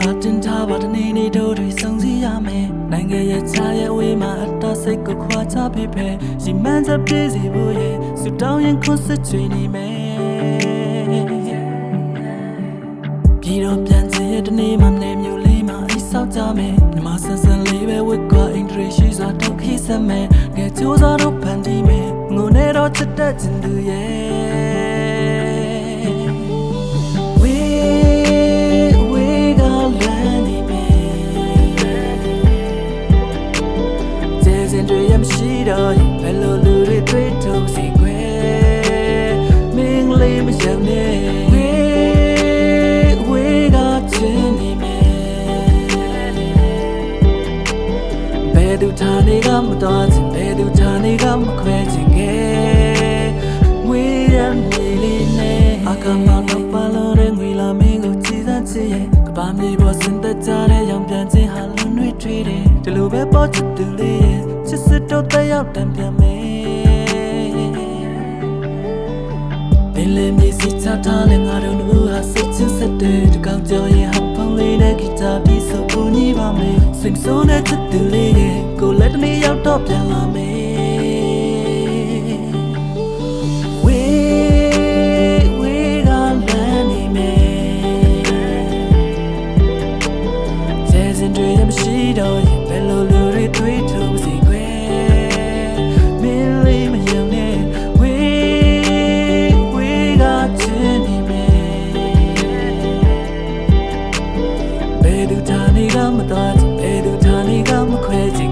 တင်ထားပါတနေ့နေ့တို့တွေစုံစည်းရမယ်နိုင်ငံရဲ့ချာရဲ့အဝေးမှာအတော်စိတ်ကိုခွာချပေးပဲရီမန်းချက်ပြေးစီဖို့ရဲ့စူတောင်းရင်ခွန်းစစ်ချွေနေမယ်ပြည်တော်ပြန်စီရဲ့တနေ့မှနေမျိုးလေးမှာအိဆောက်ကြမယ်ညီမဆန်ဆန်လေးပဲဝစ်ကွာအင်ဒရီရှိစွာတော့ခိစမယ်ငယ်ချိုးစားတော့ဖန်တီးမယ်ငုံနေတော့ချစ်တဲ့ချင်သူရဲ့ရှိတော့ဘယ်လိုလူတွေတွေ့ထုတ်စီခွဲမင်းလေးမရှောင်နဲ့ဝေးကချင်နေမယ်ဘယ်သူထားနေကမတော်ချင်ဘယ်သူထားနေကမခွဲချင်ခဲ့ဝေးရမြေလေးနဲ့အခါမှတော့ပါလို့တဲ့ငွေလာမင်းကိုချီးစားချစ်ရဲ့ကဘာမြေပေါ်စင်သက်ကြတဲ့ရောင်ပြန်ခြင်းဟာလူတွေထွေးတယ်ဒီလိုပဲပေါ်ချစ်သူလေးရဲ့ချစ်စစ်တော့တဲ့ရောက်တံပြန်မယ်ပင်လေးမြေစီချထားတဲ့ငါတို့လူဟာစိတ်ချစ်စစ်တဲ့ဒီကောင်ကြော်ရဲ့ဟောင်းဖုန်းလေးနဲ့ဂီတာပြီးဆိုဦးညီပါမယ်စိတ်ဆိုးတဲ့ချစ်သူလေးရဲ့ကိုလက်တနေ့ရောက်တော့ပြန်လာမယ်ရှိတော့ရင်ဘယ်လိုလူတွေတွေ့ထုတ်စီခွဲမင်းလေးမယုံနဲ့ဝေးကချင်နေမယ်ဘယ်သူထားနေကမတော်ဘယ်သူထားနေကမခွဲချင်